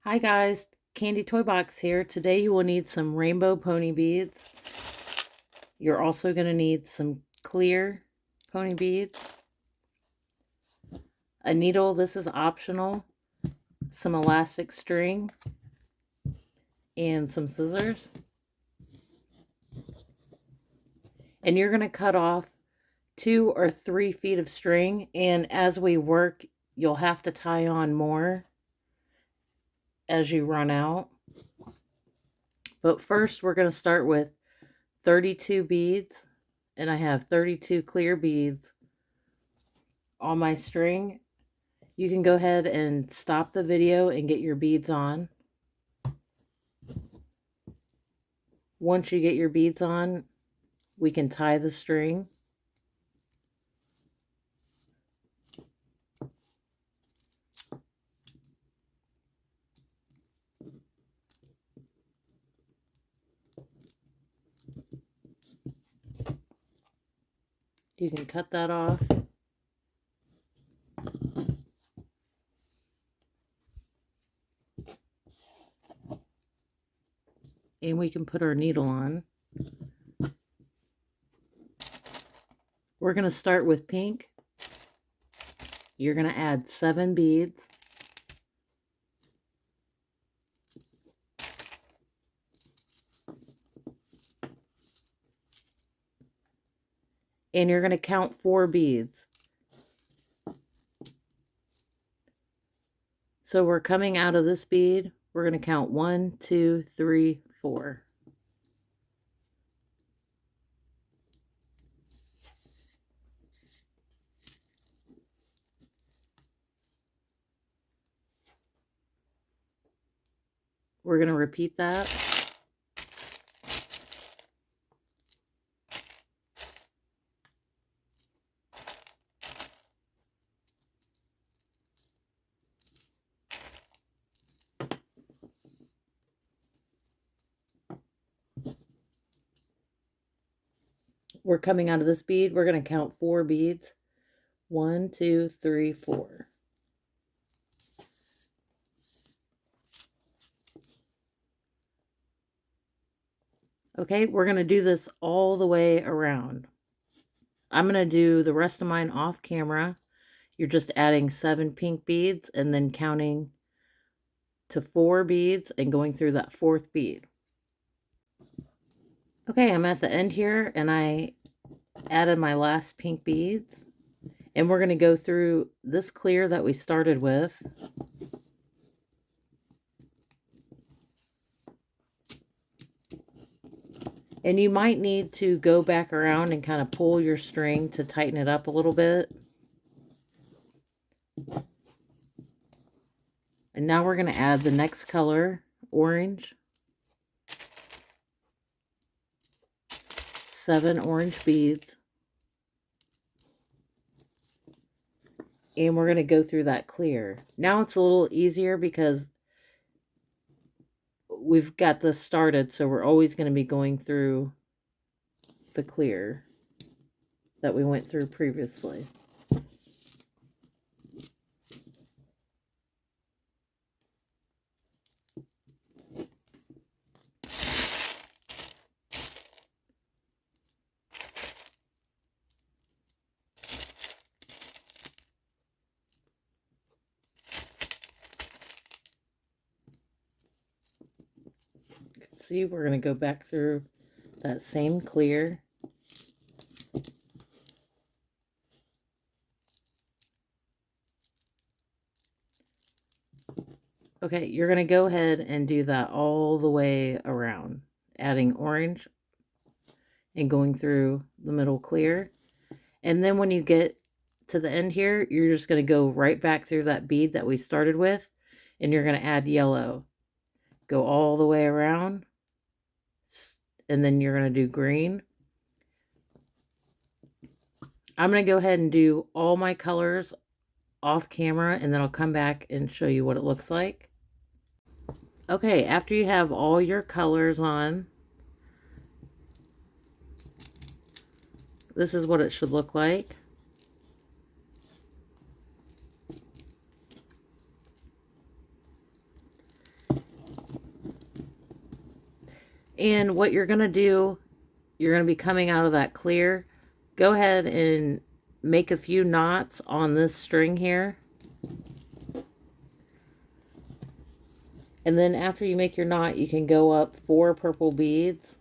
Hi guys, Candy Toy Box here. Today you will need some rainbow pony beads. You're also going to need some clear pony beads, a needle, this is optional, some elastic string, and some scissors. And you're going to cut off 2 or 3 feet of string, and as we work, you'll have to tie on more as you run out. But first we're going to start with 32 beads, and I have 32 clear beads on my string. You can go ahead and stop the video and get your beads on. Once you get your beads on, we can tie the string. You can cut that off. And we can put our needle on. We're going to start with pink. You're going to add 7 beads. And you're going to count 4 beads. So we're coming out of this bead. We're going to count 1, 2, 3, 4. We're going to repeat that. We're coming out of this bead. We're going to count 4 beads. 1, 2, 3, 4. Okay, we're going to do this all the way around. I'm going to do the rest of mine off camera. You're just adding 7 pink beads and then counting to 4 beads and going through that 4th bead. Okay, I'm at the end here and I added my last pink beads. And we're going to go through this clear that we started with. And you might need to go back around and kind of pull your string to tighten it up a little bit. And now we're going to add the next color, orange. 7 orange beads. And we're going to go through that clear. Now it's a little easier because we've got this started, so we're always going to be going through the clear that we went through previously. See, we're going to go back through that same clear. Okay, you're going to go ahead and do that all the way around, adding orange and going through the middle clear. And then when you get to the end here, you're just going to go right back through that bead that we started with, and you're going to add yellow. Go all the way around, and then you're going to do green. I'm going to go ahead and do all my colors off camera, and then I'll come back and show you what it looks like. Okay, after you have all your colors on, this is what it should look like. And what you're going to do, you're going to be coming out of that clear. Go ahead and make a few knots on this string here. And then after you make your knot, you can go up 4 purple beads.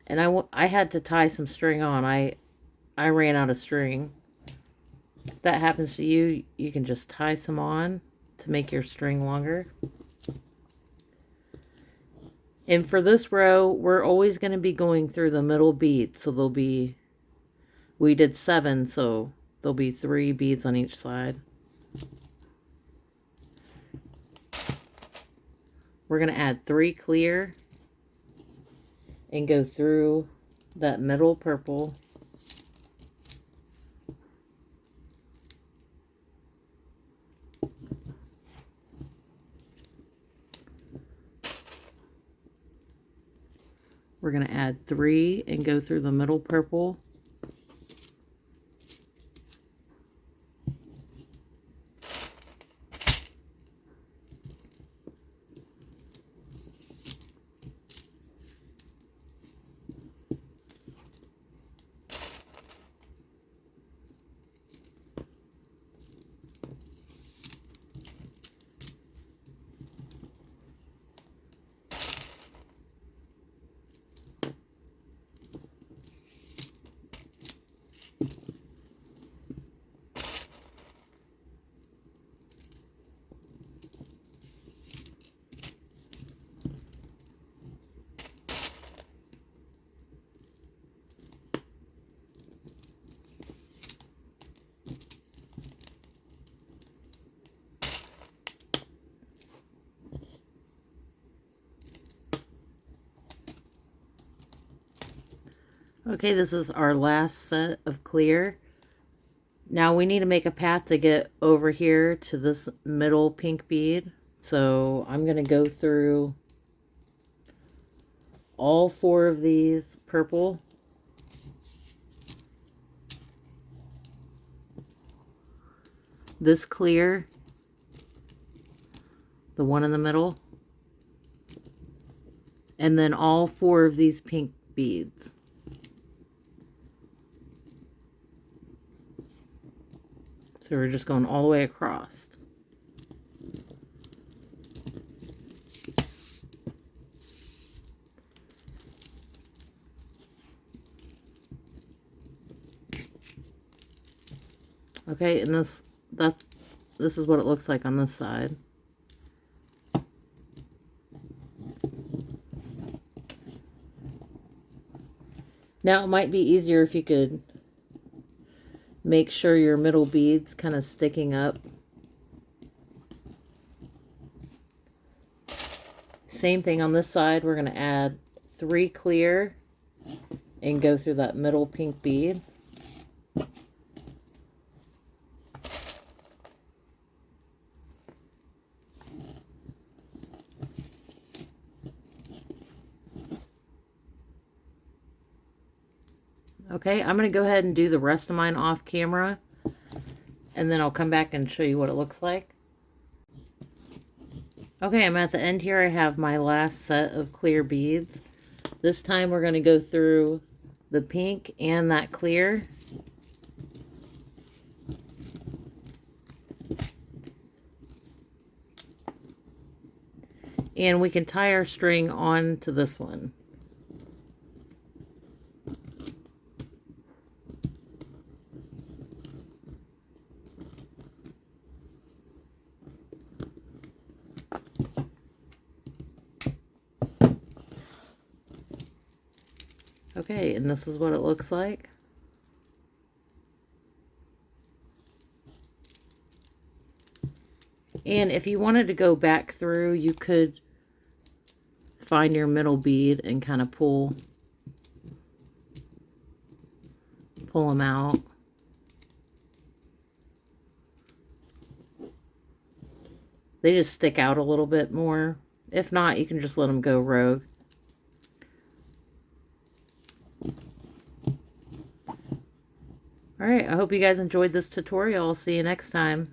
And I had to tie some string on. I ran out of string. If that happens to you, you can just tie some on to make your string longer. And for this row, we're always going to be going through the middle bead. So there'll be, we did 7, so there'll be 3 beads on each side. We're going to add 3 clear and go through that middle purple. We're going to add 3 and go through the middle purple. Okay, this is our last set of clear. Now we need to make a path to get over here to this middle pink bead. So I'm going to go through all 4 of these purple. This clear, the one in the middle, and then all 4 of these pink beads. So we're just going all the way across. Okay, and this is what it looks like on this side. Now it might be easier if you could make sure your middle bead's kind of sticking up. Same thing on this side. We're going to add 3 clear and go through that middle pink bead. Okay, I'm going to go ahead and do the rest of mine off camera, and then I'll come back and show you what it looks like. Okay, I'm at the end here. I have my last set of clear beads. This time we're going to go through the pink and that clear. And we can tie our string on to this one. Okay, and this is what it looks like. And if you wanted to go back through, you could find your middle bead and kind of pull them out. They just stick out a little bit more. If not, you can just let them go rogue. Alright, I hope you guys enjoyed this tutorial. I'll see you next time.